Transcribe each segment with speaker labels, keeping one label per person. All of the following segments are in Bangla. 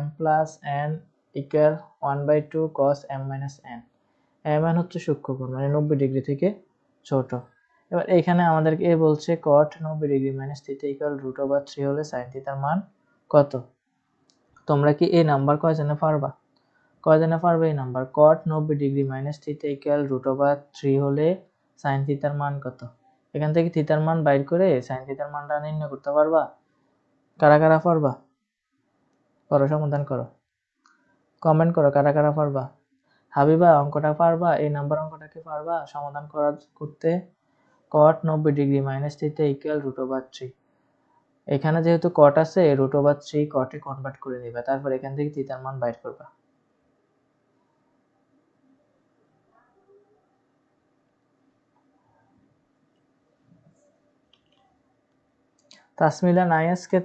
Speaker 1: m plus n equal 1/2 cos m minus n। m হচ্ছে সূক্ষ্মকোণ, মানে 90 ডিগ্রি থেকে ছোট। এবার এখানে আমাদেরকে এ বলছে cot 90 degree minus theta equal √3 হলে sin থিটার মান কত? তোমরা কি এই নাম্বার কয়জনে পারবা? এই number cot 90 degree minus theta equal √3 হলে sin থিটার মান কত? এখান থেকে থিটার মান বাইর করে sin থিটার মানটা নির্ণয় করতে পারবা? কারা কারা পারবা? করো, সমাধান করো, কমেন্ট করো কারা কারা পারবা। হাবিবা অঙ্কটা পারবা? এই নাম্বার অঙ্কটা কি পারবা সমাধান করতে? cot 90 degree minus theta equal √3। এখানে যেহেতু cot আছে, √3 cot এ কনভার্ট করে নিবা, তারপর এখান থেকে থিটার মান বাইর করবা। তাসমিলা নাই আজকে?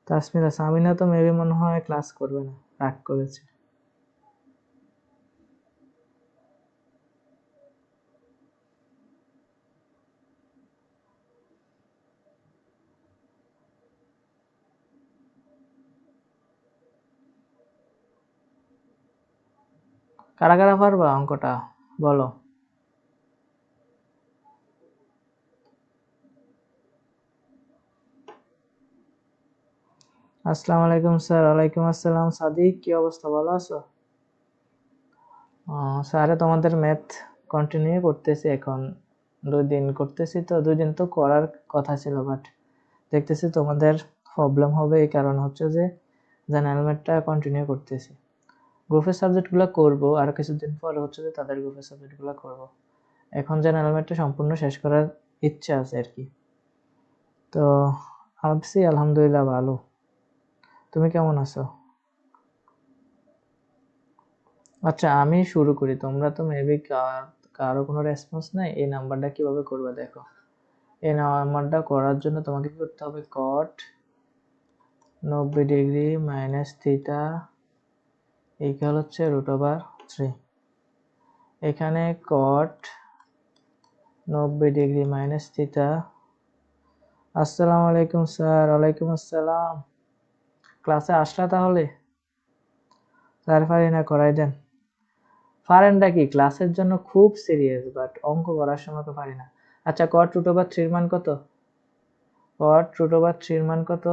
Speaker 1: তাসমিলা সামিনা তো মেবি মনে হয় ক্লাস করবে না, রাগ করেছে। কারা কারা পারবা অঙ্কটা বলো। আসসালামু আলাইকুম স্যার। ওয়ালাইকুম আসসালাম। সাদিক, কি অবস্থা, ভালো আছো? স্যারে তোমাদের ম্যাথ কন্টিনিউ করতেছি, এখন 2 দিন করতেছি, তো 2 দিন তো করার কথা ছিল, বাট দেখতেছি তোমাদের প্রবলেম হবে, এই কারণ হচ্ছে যে জেনারেল ম্যাথটা কন্টিনিউ করতেছি। গ্রুপের সাবজেক্টগুলো করব, আর কিছুদিন পরে হচ্ছে যে তাদের গ্রুপের সাবজেক্টগুলো করব। এখন জেনারেল ম্যাথটা সম্পূর্ণ শেষ করার ইচ্ছা আছে আর কি। তো ভাবছি আলহামদুলিল্লাহ ভালো। তুমি কেমন আছো? আচ্ছা আমি শুরু করি, তোমরা তো মেবি কারো কোনো রেসপন্স নাই। এই নাম্বারটা কিভাবে করবে দেখো। এই নাম্বারটা করার জন্য তোমাকে কি করতে হবে? cot 90 degree minus theta equal হচ্ছে √3। এখানে cot 90 ডিগ্রি মাইনাস থিটা। আসসালামু আলাইকুম স্যার। ওয়ালাইকুম আসসালাম। ক্লাসে আসলা তাহলে? স্যার পারি না, করাই দেন। পারেনটা কি? ক্লাসের জন্য খুব সিরিয়াস, বাট অঙ্ক করার সময় তো পারি না। আচ্ছা cot √3 মান কত? cot √3 মান কত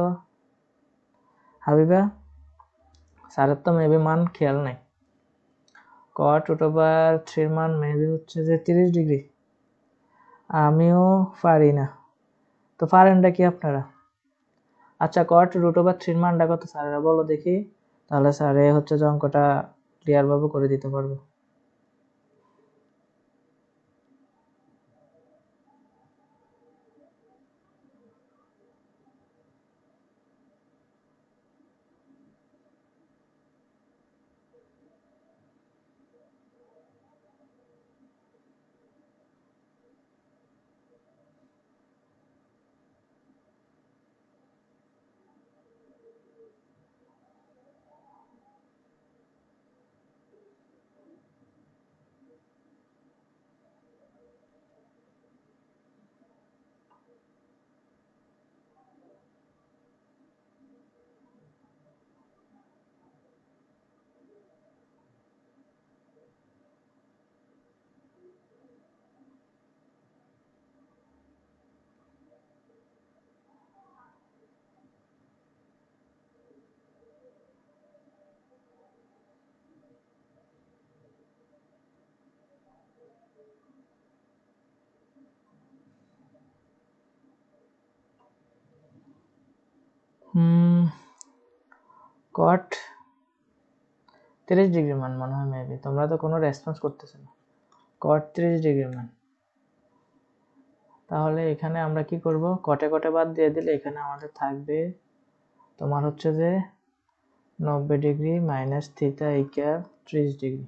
Speaker 1: হাবিবা? স্যারের তো মেবি মান খেয়াল নাই। cot √3 মান মেবি হচ্ছে যে 30 ডিগ্রি। আমিও পারি না, তো পারেনটা কি আপনারা? আচ্ছা cot √3 মানটা কত স্যারেরা বলো দেখি, তাহলে স্যারে হচ্ছে যে অঙ্কটা ক্লিয়ার ভাবে করে দিতে পারবো। cot 30 ডিগ্রি মান মনে হয় মেবি, তোমরা তো কোনো রেসপন্স করতেছ না। cot 30 ডিগ্রি মান, তাহলে এখানে আমরা কি করব? কটে কটে বাদ দিয়ে দিলে এখানে আমাদের থাকবে তোমার হচ্ছে যে 90 degree minus theta equal 30 degree.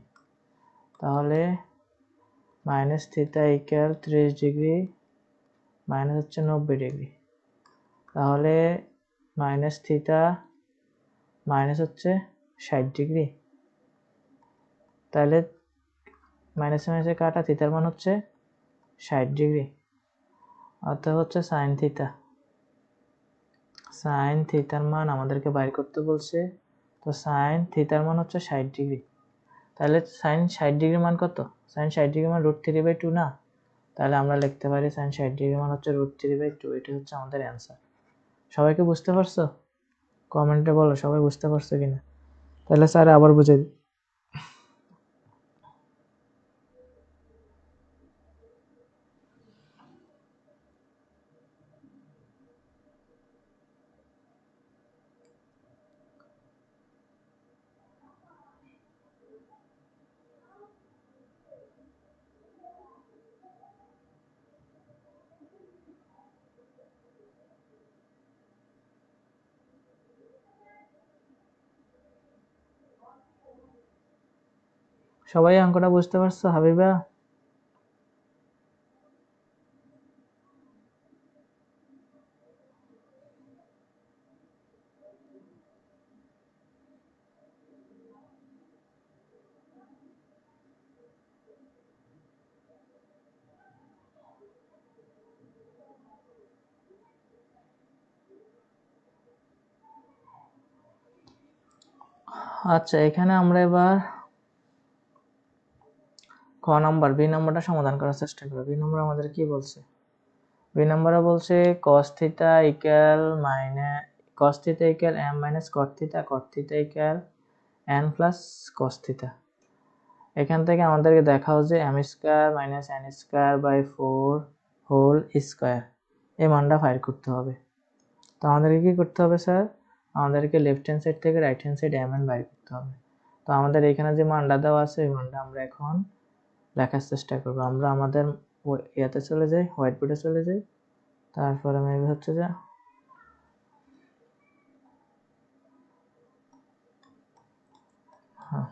Speaker 1: তাহলে minus theta equal 30 degree minus হচ্ছে 90 ডিগ্রি, তাহলে মাইনাস থিটা মাইনাস হচ্ছে 60 ডিগ্রি। তাহলে মাইনাসে মাইনাসে কাটা, থিটার মান হচ্ছে 60 ডিগ্রি, অর্থাৎ হচ্ছে সাইন থিটা। সাইন থিটার মান আমাদেরকে বাইর করতে বলছে। তো সাইন থিটার মান হচ্ছে 60 ডিগ্রি। তাহলে সাইন 60 ডিগ্রির মান কত? সাইন 60 ডিগ্রির মান √3/2 না? তাহলে আমরা লিখতে পারি সাইন 60 ডিগ্রির মান হচ্ছে √3/2। এটা হচ্ছে আমাদের অ্যান্সার। সবাইকে বুঝতে পারছো? কমেন্টে বলো সবাই বুঝতে পারছো কিনা। তাহলে স্যার আবার বুঝাই দিই। সবাই অঙ্কটা বুঝতে পারছো হাবিবা? আচ্ছা, এখানে আমরা এবার খ নাম্বার বি নাম্বারটা সমাধান করার চেষ্টা করব। বি নাম্বার আমাদের কি বলছে? বি নাম্বারে বলছে cos theta equal cos theta equal m minus cot theta, cot theta equal n plus cos theta. এখান থেকে আমাদেরকে দেখাও যে m square minus n square by 4 whole square এই মানটা ফাইন্ড করতে হবে। তো আমাদেরকে কি করতে হবে স্যার? আমাদেরকে লেফট হ্যান্ড সাইড থেকে রাইট হ্যান্ড সাইড mn বাইর করতে হবে। তো আমাদের এখানে যে মানটা দেওয়া আছে এই মানটা আমরা এখন লেখার চেষ্টা করব। আমরা আমাদের ইয়াতে চলে যাই, হোয়াইট বোর্ডে চলে যাই। তারপরে মেবি হচ্ছে যে হ্যাঁ,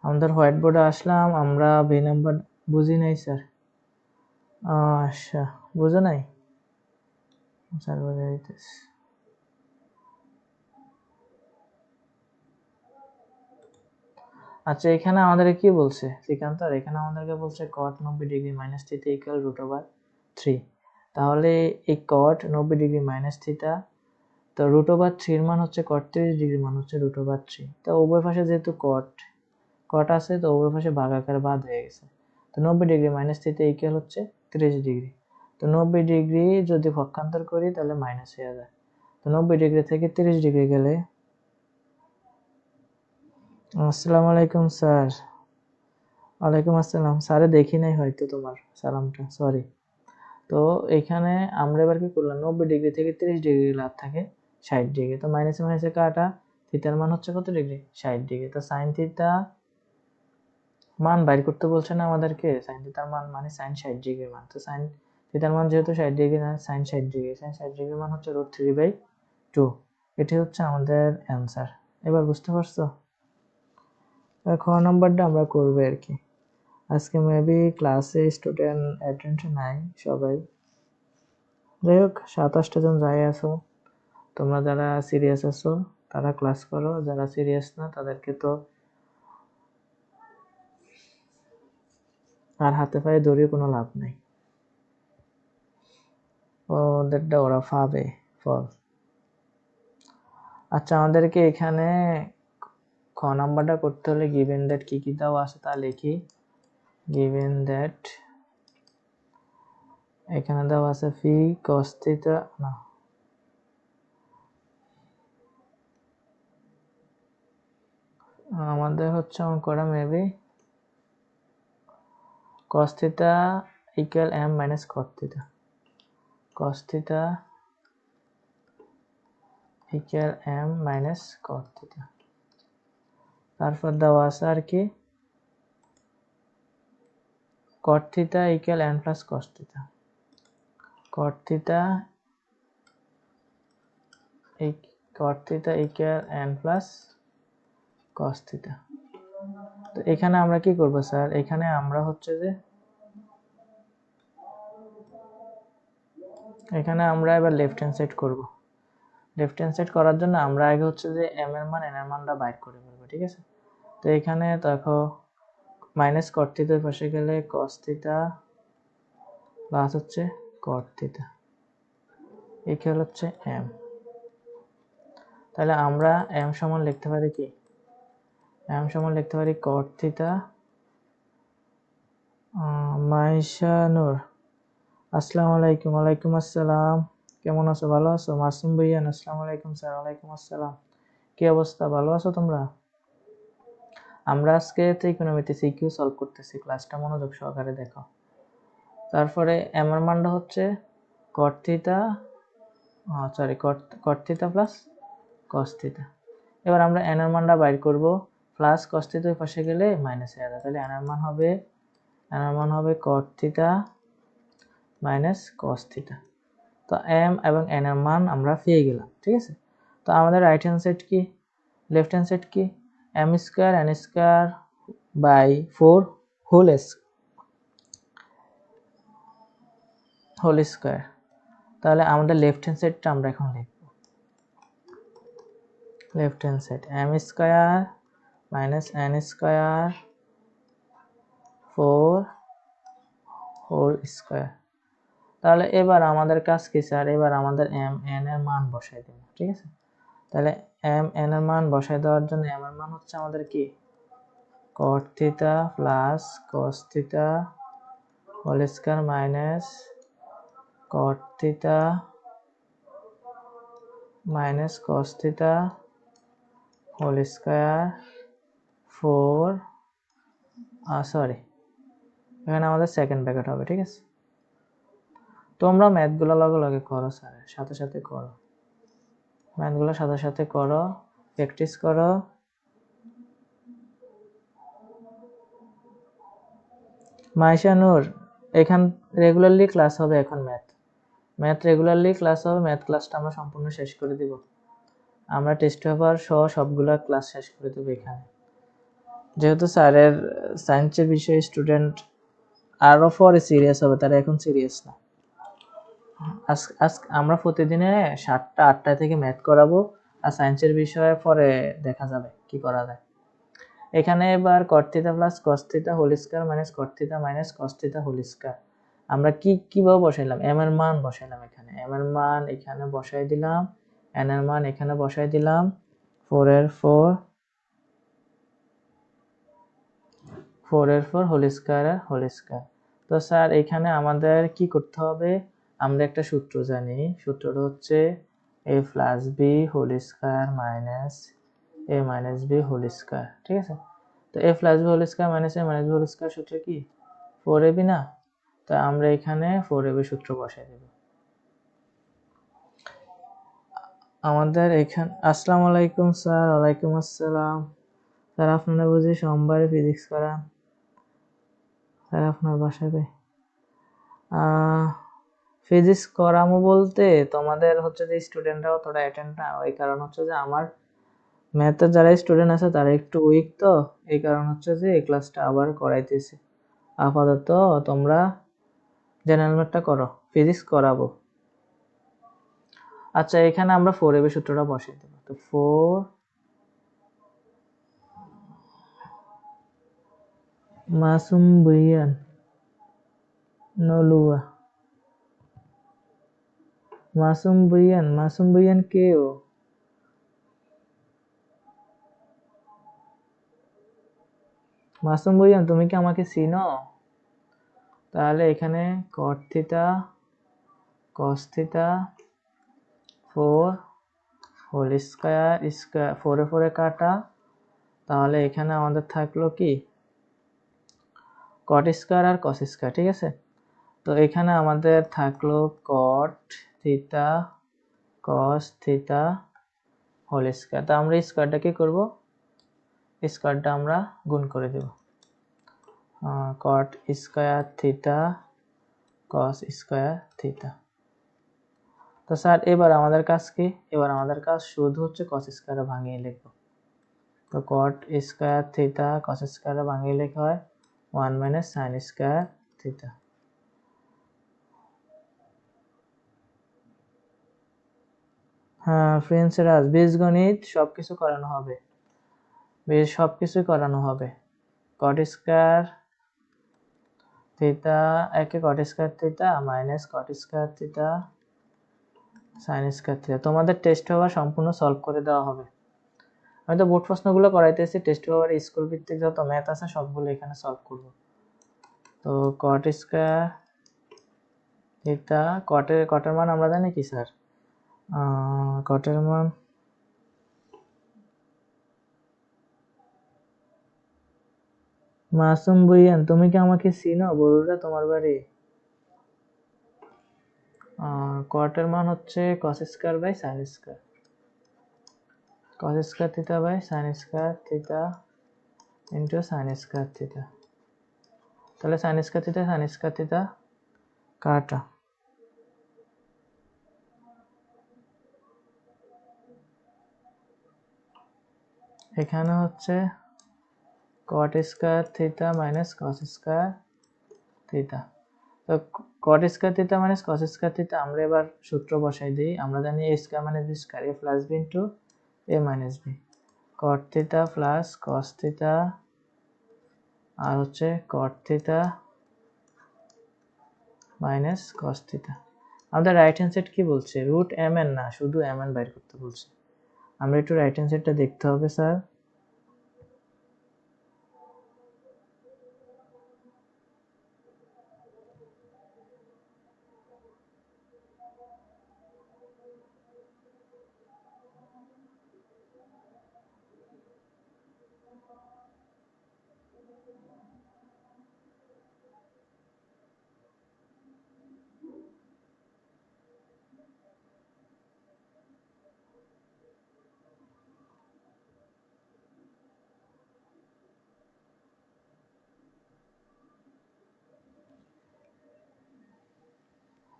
Speaker 1: আমাদের হোয়াইট বোর্ডে আসলাম। আমরা বি নাম্বার বুঝি নাই স্যার। আচ্ছা, বুঝো নাই স্যার, বুঝে দিতেছি। আচ্ছা, এখানে আমাদের কি বলছে শ্রীকান্ত? আর এখানে আমাদেরকে বলছে cot 90 degree minus theta equal √3। তাহলে এই cot 90 ডিগ্রি মাইনাস থিটা, তো √3 এর মান হচ্ছে cot 30 ডিগ্রি মান হচ্ছে √3। তো উভয় পাশে যেহেতু cot আছে, তো উভয় পাশে ভাগাকার বাদ হয়ে গেছে। তো 90 ডিগ্রি মাইনাস থিটা ইকুয়াল হচ্ছে 30 ডিগ্রি। তো 90 ডিগ্রি যদি পক্ষান্তর করি তাহলে মাইনাস হয়ে যায়। তো 90 ডিগ্রি থেকে 30 ডিগ্রি গেলে, আসসালামু আলাইকুম স্যার। ওয়ালাইকুম আসসালাম। স্যারে দেখি নাই হয়তো তোমার সালামটা, সরি। তো এখানে আমরা এবার কি করলাম, 90 ডিগ্রি থেকে 30 ডিগ্রি লাভ থাকে 60 ডিগ্রি। তো মাইনাসে মাইনাসে কাটা, থিটার মান হচ্ছে কত ডিগ্রি? 60 ডিগ্রি। তো সাইন থিটা মান বাইর করতে বলছে না আমাদেরকে। সাইন থিটার মান মানে সাইন 60 ডিগ্রি মান। তো সাইন থিটার মান যেহেতু 60 ডিগ্রি না, সাইন 60 ডিগ্রি, সাইন 60 ডিগ্রি মান হচ্ছে √3/2। এটি হচ্ছে আমাদের অ্যান্সার। এবার বুঝতে পারছো? খ নাম্বারটা আমরা করবো আর কি। আজকে মেবি ক্লাসে স্টুডেন্ট অ্যাটেনশন নাই সবাই। যাই হোক, 27টা জন যাই আছো, তোমরা যারা সিরিয়াস আছো তারা ক্লাস করো, যারা সিরিয়াস না তাদেরকে তো আর হাতে পায়ে ধরিয়ে কোনো লাভ নাই। ওদেরটা ওরা পাবে ফল। আচ্ছা, আমাদেরকে এখানে খ নাম্বারটা করতে হলে গিভেন দ্যাট কি কি দেওয়া আছে তা লিখি। গিভেন দ্যাট এখানে দেওয়া আছে ফি cos থিটা, না আমাদের হচ্ছে অঙ্কটা maybe cos theta equal m minus cot theta, cos theta equal m minus cot theta. তারপর দেওয়া আছে আর কি cot theta equal n plus cos theta, cot theta equal n plus cos theta. তো এখানে আমরা কি করব স্যার? এখানে আমরা হচ্ছে যে এখানে আমরা এবার লেফট হ্যান্ড সাইড করব। লেফট হ্যান্ড সাইড করার জন্য আমরা আগে হচ্ছে যে m এর মান n এর মানটা বাইর করে ফেলবো, ঠিক আছে? তো এখানে দেখো মাইনাস cot থিটার পাশে গেলে cos থিটা প্লাস হচ্ছে cot থিটা ইকুয়াল হচ্ছে m। তাহলে আমরা m সমান লিখতে পারি কি, m সমান লিখতে পারি cot থিটা। মাইশা নূর, আসসালামু আলাইকুম। ওয়ালাইকুম আসসালাম, কেমন আছো, ভালো আছো? মাসুম ভাইয়ান, আসসালামু আলাইকুম স্যার। ওয়ালাইকুম আসসালাম, কি অবস্থা, ভালো আছো তোমরা? আমরা আজকে ত্রিকোণমিতি সিকিউ সলভ করতেছি, ক্লাসটা মনোযোগ সহকারে দেখো। তারপরে m এর মানটা হচ্ছে cot theta, cot theta plus cos theta. এবার আমরা n এর মানটা বাইর করব, প্লাস cos থিটা ওই পাশে গেলে মাইনাস হয়ে যাবে, তাহলে n এর মান হবে cot theta minus cos theta. তো m এবং n এর মান আমরা পেয়ে গেলাম, ঠিক আছে। তো আমাদের রাইট হ্যান্ড সাইড কি, লেফট হ্যান্ড সাইড কি, m square n square by 4 whole square. তাহলে আমাদের লেফট হ্যান্ড সাইডটা আমরা এখন লিখব, left hand side m square minus n square 4 whole square. তাহলে এবার আমাদের কাজ কি স্যার, এবার আমাদের m n এর মান বসাই দেব, ঠিক আছে। তাহলে m n এর মান বসাই দেওয়ার জন্য m এর মান হচ্ছে আমাদের কি cot theta plus cos theta whole square minus cot theta minus cos theta whole square 4 sorry, এখানে আমাদের সেকেন্ড ব্র্যাকেট হবে, ঠিক আছে। তোমরা ম্যাথগুলো লগে লগে করো স্যার, সাথে সাথে করো, ম্যাথগুলো সাথে সাথে করো, প্র্যাকটিস করো। মাইশা নূর, এখান রেগুলারলি ক্লাস হবে, এখন ম্যাথ রেগুলারলি ক্লাস হবে, ম্যাথ ক্লাসটা আমরা সম্পূর্ণ শেষ করে দিব, আমরা টেস্ট পেপার সহ সবগুলা ক্লাস শেষ করে দেবো এখানে। যেহেতু স্যারের সায়েন্সের বিষয়ে স্টুডেন্ট আরও পরে সিরিয়াস হবে, তারা এখন সিরিয়াস না। আজ আমরা প্রতিদিনে 7টা 8টা থেকে ম্যাথ করাবো, আর সায়েন্সের বিষয়ে পরে দেখা যাবে কি করা যায়। এখানে এবার cot theta plus cos theta whole square minus cot theta minus cos theta whole square আমরা কিভাবে বসাইলাম, m এর মান বসাইলাম, এখানে m এর মান এখানে বসাই দিলাম, n এর মান এখানে বসাই দিলাম, 4 এর 4 হোল স্কয়ার। তো স্যার এখানে আমাদের কি করতে হবে, আমরা একটা সূত্র জানি, সূত্রটা হচ্ছে a plus B whole square minus a minus B whole square, ঠিক আছে। তো a plus B whole square minus a minus B whole square সূত্র কি 4ab না, তো আমরা এখানে 4ab সূত্র বসাই দেব। আমাদের এখানে আসসালামু আলাইকুম স্যার। ওয়ালাইকুম আসসালাম স্যার, আপনারা বুঝি সোমবারে ফিজিক্স করান স্যার, আপনার বাসায় ফিজিক্স করামো বলতে তোমাদের হচ্ছে যে স্টুডেন্টরাও তোরা অ্যাটেন্ড না, ওই কারণ হচ্ছে যে আমার ম্যাথের যারা স্টুডেন্ট আছে তারা একটু উইক, তো এই কারণ হচ্ছে যে এই ক্লাসটা আবার করাইতেছি। আপাতত তোমরা জেনারেল ম্যাথটা করো, ফিজিক্স করাবো। আচ্ছা, এখানে আমরা 4ab সূত্রটা বসিয়ে দেব। তো 4 মাসুম বুইয়ান নলুয়া, মাসুম বুইয়ান কে ও? মাসুম বুইয়ান, তুমি কি আমাকে চিনো? তাহলে এখানে cot theta cos theta 4 whole square 4 এ 4 এ কাটা, তাহলে এখানে আমাদের থাকলো কি cot স্কয়ার আর cos স্কয়ার, ঠিক আছে। তো এখানে আমাদের থাকলো cot theta cos theta whole square. তো আমরা স্কয়ারটা কি করব, স্কয়ারটা আমরা গুণ করে দেব, cot square theta cos square theta. তো স্যার এবার আমাদের কাজ কি, এবার আমাদের কাজ শুধু হচ্ছে cos স্কয়ারে ভাঙিয়ে লিখব। তো cot স্কয়ার থিটা cos স্কয়ারে ভাঙিয়ে লেখা হয় 1 মাইনাস sin স্কয়ার থিটা। হ্যাঁ ফ্রেন্ডসরা, বীজগণিত সবকিছু করানো হবে, সবকিছুই করানো হবে। cot স্কয়ার থিটা একে cot square theta minus cot square theta sine square theta. তোমাদের টেস্ট পেপার সম্পূর্ণ সলভ করে দেওয়া হবে। আমি তো বোর্ড প্রশ্নগুলো করাইতেছি, টেস্ট পেপার স্কুল ভিত্তিক যত ম্যাথ আছে সবগুলো এখানে সলভ করব। তো কট স্কয়ার থিটা, কটের মান আমরা জানি কি স্যার? কটের মান মাসুম বুইয়ান, তুমি কি আমাকে চিনো? বড়ুরা তোমার বাড়ি। কটের মান হচ্ছে cos square by sine square, cos square theta by sine square theta into sine square theta. তাহলে সাইন স্কয়ার থিটা কাটা। এখানে হচ্ছে cot square theta minus cos square theta. তো cot square theta minus cos square theta আমরা এবার সূত্র বসাই দিই। আমরা জানি a square minus b square, a plus b into a minus b। Cot theta plus cos theta আর হচ্ছে cot theta minus cos theta. আমাদের রাইট হ্যান্ড সাইড কি বলছে? রুট এম এন না, শুধু এম এন বাইর করতে বলছে। আমরা একটু রাইট হ্যান্ড সাইডটা দেখতে হবে স্যার।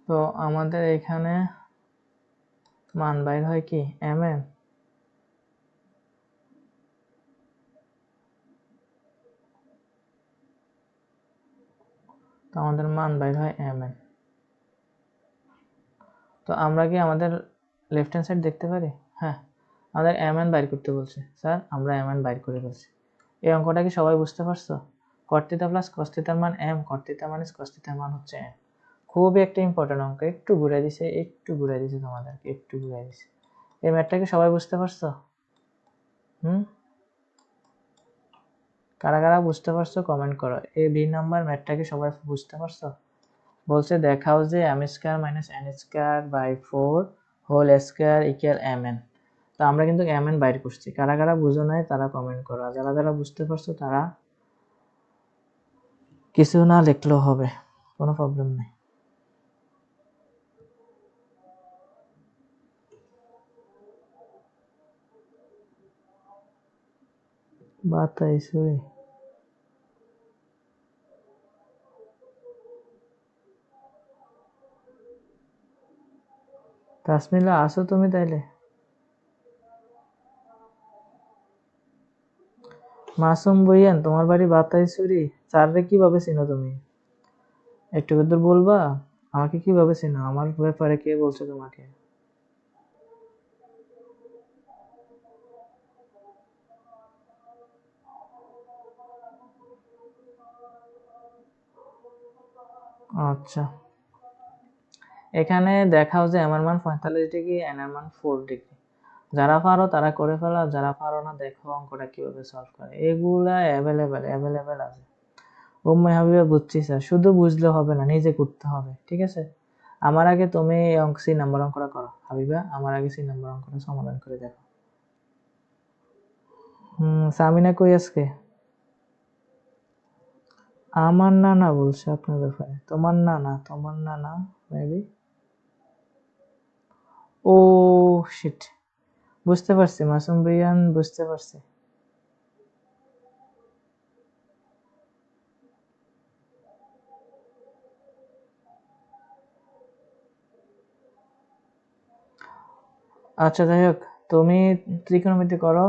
Speaker 1: তো আমাদের এখানে মান বাইর হয় কি এম এন। তো আমাদের মান বাইর হয় এম এন। তো আমরা কি আমাদের লেফট হ্যান্ড সাইড দেখতে পারি? হ্যাঁ, আমাদের এম এন বাইর করতে বলছে স্যার, আমরা এম এন বাইর করে ফেলছি। এই অঙ্কটা কি সবাই বুঝতে পারছো? কট থিটা প্লাস কস থিটার মান M, cot theta minus cos থিটার মান হচ্ছে এম। খুবই একটা ইম্পর্টেন্ট অঙ্ক, একটু ঘুরে দিছে তোমাদেরকে, একটু ঘুরে দিছে। এই ম্যাথটা কি সবাই বুঝতে পারছো? কারা কারা বুঝতে পারছো কমেন্ট করো। এই বি নাম্বার ম্যাথটা কি সবাই বুঝতে পারছো? বলছে দেখাও যে M square minus N square by 4 whole square equal M N. তো আমরা কিন্তু এম এন বাইর করছি। কারা কারা বুঝো নাই তারা কমেন্ট করো, আর যারা যারা বুঝতে পারছো তারা কিছু না লিখলেও হবে, কোনো প্রবলেম নেই। বাতাই সুরি তাসমিলা, আসো তুমি তাইলে? মাসুম বইয়ান, তোমার বাড়ি বাতাইছড়ি? স্যাররে কিভাবে চিনো তুমি? একটু একটু বলবা আমাকে কিভাবে চিনো? আমার ব্যাপারে কে বলছে তোমাকে? আচ্ছা, এখানে দেখাও যে আমার মান 45 ডিগ্রি, এন এর মান 4 ডিগ্রি। যারা পারো তারা করে ফেলো, আর যারা পারো না দেখো অঙ্কটা কিভাবে সলভ করে। এগুলা অ্যাভেলেবেল আছে। উম্মে হাবিবা বুঝছি স্যার, শুধু বুঝলে হবে না, নিজে করতে হবে, ঠিক আছে? আমার আগে তুমি অঙ্ক সি নাম্বার অঙ্কটা করো হাবিবা, আমার আগে সি নাম্বার অঙ্কটা সমাধান করে দেখো। সামিনা কই আজকে? আমার নানা বলছে আপনার ব্যাপারে, তোমার নানা মেবি। ও শিট, বুঝতে পারছি মাসুম ভাইয়ান, বুঝতে পারছি। আচ্ছা যাই হোক, তুমি ত্রিকোণমিতি করো।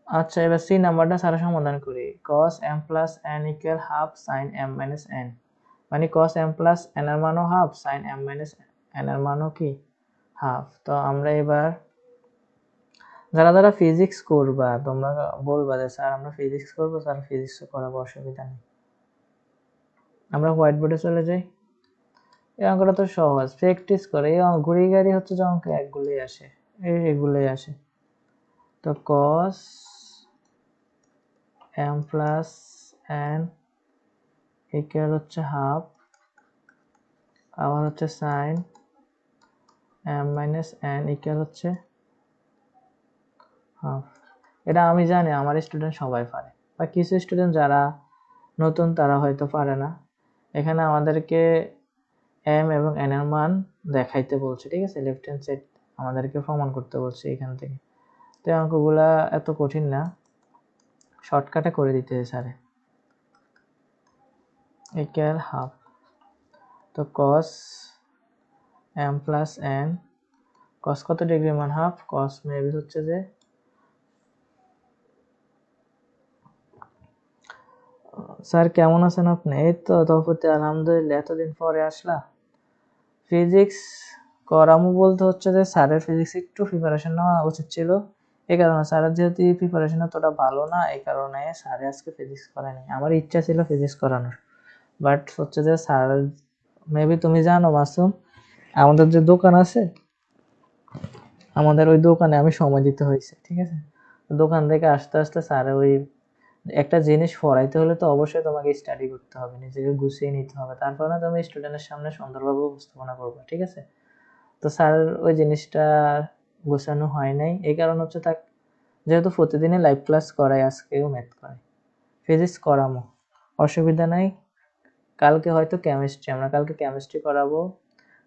Speaker 1: আচ্ছা, এবার সি নাম্বারটা সারা সমাধান করি। cos m প্লাস n ইকুয়াল half sine m minus n, মানে cos m প্লাস n এর মানও half, sine m minus n এর মানও কি হাফ। তো আমরা এবার যারা যারা ফিজিক্স করবা তোমরা বলবা যে স্যার আমরা ফিজিক্স করবো, স্যার ফিজিক্স করাবো, অসুবিধা নেই। আমরা হোয়াইট বোর্ডে চলে যাই। এই অঙ্কটা তো সহজ, প্র্যাকটিস করে। এই ঘুরি গাড়ি হচ্ছে যে অঙ্ক একগুলোই আসে, এগুলোই আসে। তো cos m plus n equal হচ্ছে হাফ, আবার হচ্ছে sin m minus n equal হচ্ছে হাফ। এটা আমি জানি আমার স্টুডেন্ট সবাই পারে, বা কিছু স্টুডেন্ট যারা নতুন তারা হয়তো পারে না। এখানে আমাদেরকে m এবং n এর মান দেখাইতে বলছে, ঠিক আছে? লেফট হ্যান্ড সাইড আমাদেরকে প্রমাণ করতে বলছে এখান থেকে। তো অঙ্কগুলা এত কঠিন না, শর্টকাটে করে দিতে স্যারে। Equal half. তো cos m plus n, cos কত ডিগ্রি মান হাফ, cos মেবি হচ্ছে যে স্যার কেমন আছেন আপনি? এই তো তফতে আলহামদুলিল্লাহ, এতদিন পরে আসলা। ফিজিক্স করামু বলতে হচ্ছে যে স্যারের ফিজিক্স একটু প্রিপারেশন নেওয়া উচিত ছিল। এই কারণে স্যারের যেহেতু প্রিপারেশন এতটা ভালো না, এই কারণে স্যারে আজকে ফিজিক্স করায়নি। আমার ইচ্ছা ছিল ফিজিক্স করানোর, বাট হচ্ছে যে স্যার, মেবি তুমি জানো মাসুম, আমাদের যে দোকান আছে, আমাদের ওই দোকানে আমি সময় দিতে হয়েছে, ঠিক আছে? দোকান থেকে আসতে আসতে স্যার ওই একটা জিনিস পড়াইতে হলে তো অবশ্যই তোমাকে স্টাডি করতে হবে, নিজেকে গুছিয়ে নিতে হবে, তারপর না তুমি স্টুডেন্টের সামনে সুন্দরভাবে উপস্থাপনা করবে, ঠিক আছে? তো স্যার ওই জিনিসটা গোছানো হয় নাই। এই কারণ হচ্ছে তার, যেহেতু প্রতিদিনই লাইভ ক্লাস করায়, আজকেও ম্যাথ করায়, ফিজিক্স করামো, অসুবিধা নাই। কালকে হয়তো কেমিস্ট্রি, আমরা কালকে কেমিস্ট্রি করাবো।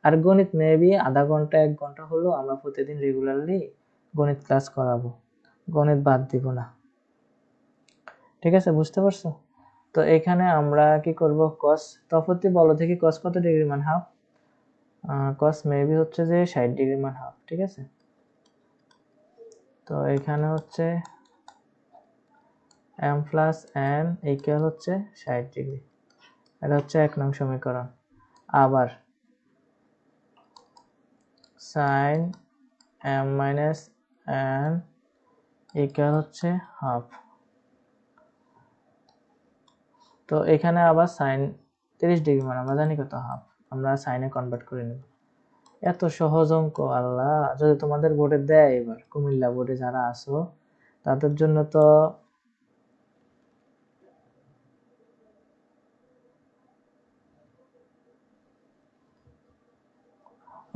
Speaker 1: আর গণিত মেবি আধা ঘন্টা 1 ঘন্টা হলো আমরা প্রতিদিন রেগুলারলি গণিত ক্লাস করাবো, গণিত বাদ দিব না, ঠিক আছে? বুঝতে পারছো? তো এখানে আমরা কি করব, cos তফাৎ বলো দেখি, cos কত ডিগ্রি মান হাফ, cos মেবি হচ্ছে যে 60 ডিগ্রি মান হাফ, ঠিক আছে? তো এখানে হচ্ছে m প্লাস n ইকুয়াল হচ্ছে 60 ডিগ্রি, এটা হচ্ছে 1 নং সমীকরণ। আবার sin m minus n equal হচ্ছে হাফ। তো এখানে আবার sin 30 ডিগ্রি মানে আমরা জানি কত, হাফ, আমরা সাইনে কনভার্ট করে নেব। এত সহজ অঙ্ক, আল্লাহ! যদি তোমাদের বোর্ডে দেয়, এবার কুমিল্লা বোর্ডে যারা আসো তাদের জন্য তো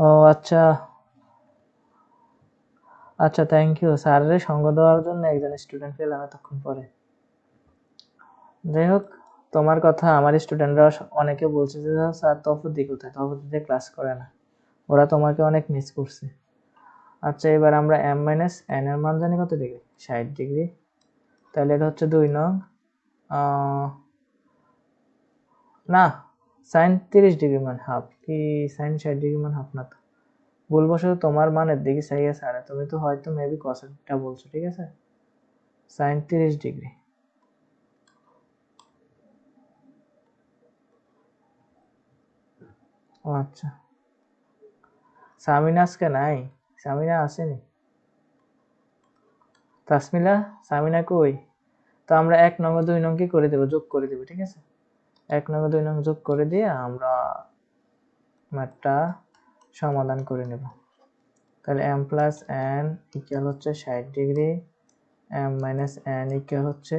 Speaker 1: ও আচ্ছা আচ্ছা, থ্যাংক ইউ স্যারের সঙ্গ দেওয়ার জন্য একজন স্টুডেন্ট পেলাম এতক্ষণ পরে। যাই হোক, তোমার কথা আমার স্টুডেন্টরা অনেকে বলছে যে স্যার তফুদ্দি কোথায়, তফুদ্দিতে ক্লাস করে না, ওরা তোমাকে অনেক মিস করছে। আচ্ছা, এবার আমরা m মাইনাস n এর মান জানি কত ডিগ্রি, 60 ডিগ্রি। তাহলে এটা হচ্ছে 2 নং, না, সাইন 30 ডিগ্রি মান হাফ, কি সাইন 60 ডিগ্রি মান হাফ না তো, ভুলবশত তোমার মানের দিকে চাই আছে, আর তুমি তো হয়তো মেবি কসটা বলছো, ঠিক আছে? Sign 30 degree. ও আচ্ছা, সামিনা আজকে নাই, সামিনা আসেনি, তাসমিলা, সামিনা কই? তো আমরা 1 নং ও 2 নং কি করে দেব, যোগ করে দেব, ঠিক আছে? 1 নং ও 2 নং যোগ করে দিয়ে আমরা ম্যাথটা সমাধান করে নেব। তাহলে m প্লাস n ইকুয়াল হচ্ছে 60 degree, m minus n equal হচ্ছে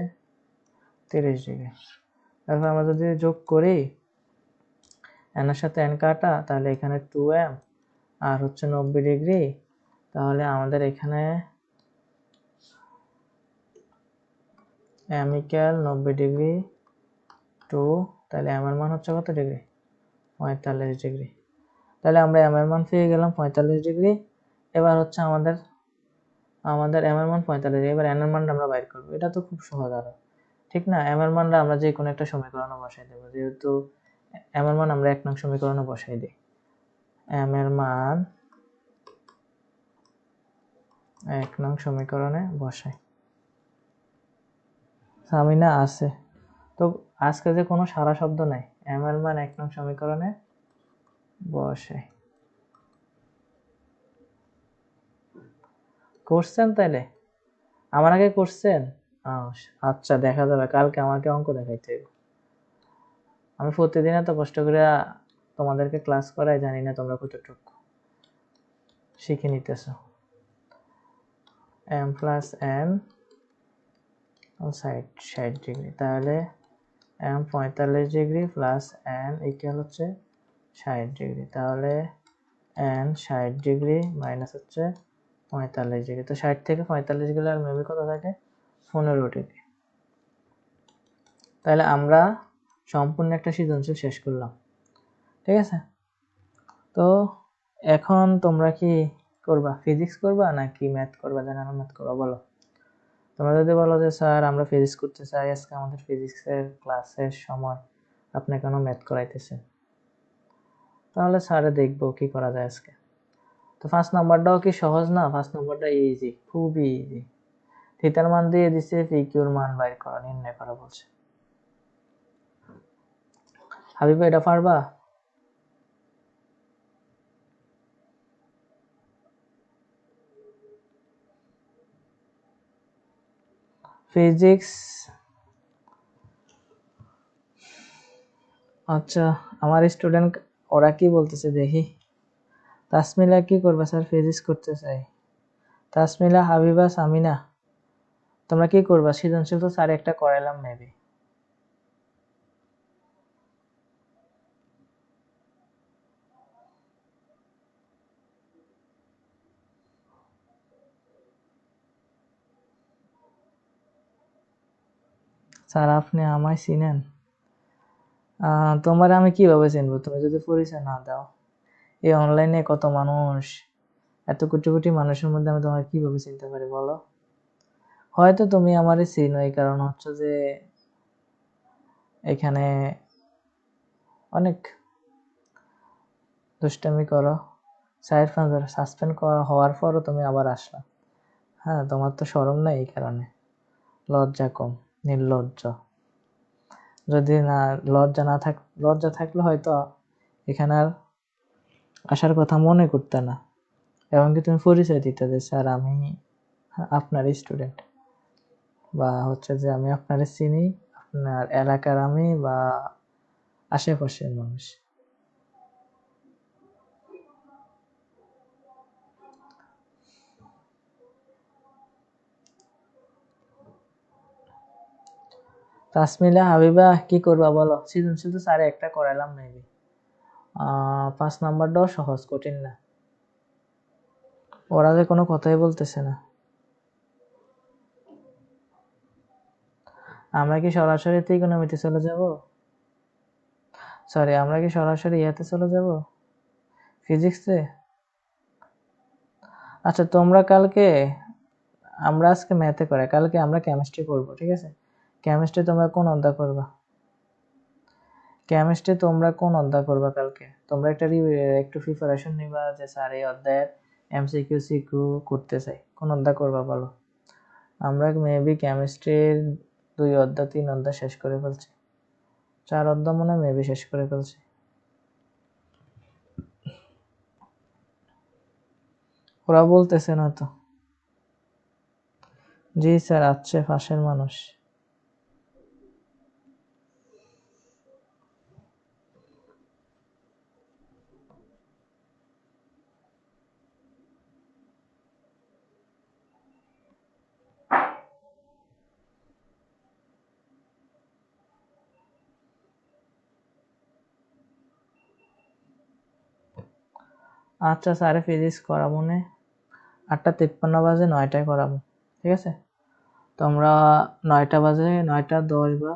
Speaker 1: 30 ডিগ্রি। তারপর আমরা যদি যোগ করি, n এর সাথে n কাটা, তাহলে এখানে 2m আর হচ্ছে 90 ডিগ্রি, তাহলে আমাদের এখানে m ইকুয়াল 90 ডিগ্রি টু, তাহলে m এর মান হচ্ছে কত ডিগ্রি, 45 ডিগ্রি। তাহলে আমরা m এর মান পেয়ে গেলাম 45 ডিগ্রি। এবার হচ্ছে আমাদের m এর মান 45, এবার n এর মানটা আমরা বাইর করব। এটা তো খুব সহজ, আরো ঠিক না? m এর মানটা আমরা যে কোনো একটা সমীকরণে বসাই দেব, যেহেতু m এর মান আমরা 1 নং সমীকরণে বসাই দিই। m এর মান 1 নং সমীকরণে বসাই। সামিনা আছে তো, আজকে যে কোনো সারা শব্দ নাই, m এর মান 1 নং সমীকরণে বসাই। করছেন তাইলে? আমার আগে করছেন? আচ্ছা, দেখা যাবে, কালকে আমাকে অঙ্ক দেখাইতে হবে। আমি প্রতিদিন এত কষ্ট করে তোমাদেরকে ক্লাস করাই, জানি না তোমরা কতটুকু শিখে নিতেছো। m প্লাস n 60 ডিগ্রি, তাহলে m 45 degree plus n equal হচ্ছে 60 ডিগ্রি, তাহলে n 60 ডিগ্রি মাইনাস হচ্ছে 45 ডিগ্রি। তো 60 থেকে 45 গেলে আর মেবি কত থাকে? 15 ডিগ্রি। তাহলে আমরা সম্পূর্ণ একটা সৃজনশীল শেষ করলাম, ঠিক আছে? তো এখন তোমরা কি করবা? ফিজিক্স করবা নাকি ম্যাথ করবা? জেনারেল ম্যাথ করবা? বলো। তোমরা যদি বলো যে স্যার আমরা ফিজিক্স করতে চাই, আজকে আমাদের ফিজিক্সের ক্লাসের সময় আপনি কেন ম্যাথ করাইতেছেন, তাহলে স্যারে দেখবো কি করা যায় আজকে। তো 5 নাম্বারটাও কি সহজ না? 5 নাম্বারটা ইজি, খুবই ইজি। থিটার মান দিয়ে দিছে, পিকিউর মান বাইর করা, নির্ণয় করা বলছে। হাবিবা এটা পারবা? ফিজিক্স, আচ্ছা আমার স্টুডেন্ট ওরা কি বলতেছে দেখি। তাসমিলা কি করবা? স্যার ফিজিক্স করতে চাই। তাসমিলা, হাবিবা, সামিনা তোমরা কি করবা? সৃজনশীল তো স্যার একটা করাইলাম মেবি। স্যার আপনি আমায় চিনেন? তোমার আমি কিভাবে চিনবো তুমি যদি পরিচয় না দাও? এই অনলাইনে কত মানুষ, এত কোটি কোটি মানুষের মধ্যে আমি তোমাকে কিভাবে চিনতে পারি বলো? হয়তো তুমি আমারে চিনো, এই কারণ হচ্ছে যে এখানে অনেক দুষ্টামি করো, সাসপেন্ড করা হওয়ার পরও তুমি আবার আসলা। হ্যাঁ, তোমার তো শরম নাই, এই কারণে লজ্জা কম, নির্লজ্জ। যদি না লজ্জা থাকলে হয়তো এখানে আর আসার কথা মনে করতে না, এমনকি তুমি পরিচয় দিতে যে স্যার আমি আপনার স্টুডেন্ট, বা হচ্ছে যে আমি আপনারে চিনি, আপনার এলাকার আমি বা আশেপাশের মানুষ। তাসমিলা, হাবিবা কি করবা বলো? সৃজনশীল তো স্যারে একটা করাইলাম মেবি। 5 নাম্বারটাও সহজ, কঠিন না। ওরা যে কোনো কথাই বলতেছে না। আমরা কি সরাসরি ত্রিকোণমিতি চলে যাব? সরি, আমরা কি সরাসরি ইয়াতে চলে যাব, ফিজিক্সে? আচ্ছা তোমরা কালকে, আমরা আজকে ম্যাথে করে, কালকে আমরা কেমিস্ট্রি করব, ঠিক আছে? কেমিস্ট্রি তোমরা কোন অধ্যায় করবা? কেমিস্ট্রি তোমরা কোন অধ্যায় করবা কালকে? তোমরা একটু প্রিপারেশন নিবা যে স্যার এই অধ্যায়ের এমসিকিউ সিকিউ করতে চাই, কোন অধ্যায় করবা বলো? আমরা মেবি কেমিস্ট্রির 2 অধ্যায় 3 অধ্যায় শেষ করে ফেলছি, 4 অধ্যায় মনে হয় মেবি শেষ করে ফেলছি। ওরা বলতেছে না তো। জি স্যার, আছে পাশের মানুষ। আচ্ছা স্যারে ফিজিক্স করাবো নে, 8:53 বাজে, 9টায় করাবো, ঠিক আছে? তোমরা 9টা বাজে, 9:10 বা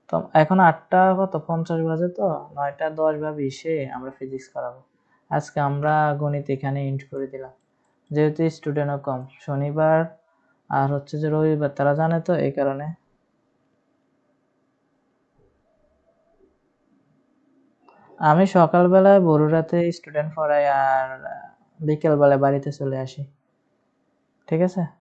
Speaker 1: তো এখন 8:50 বাজে, তো 9:10 বা 20-এ আমরা ফিজিক্স করাবো। আজকে আমরা গণিত এখানে এন্ড করে দিলাম, যেহেতু স্টুডেন্টও কম, শনিবার আর হচ্ছে যে রবিবার তারা জানে তো, এই কারণে। আমি সকালবেলায় বড়ুরাতে স্টুডেন্ট পড়াই আর বিকেলবেলায় বাড়িতে চলে আসি, ঠিক আছে?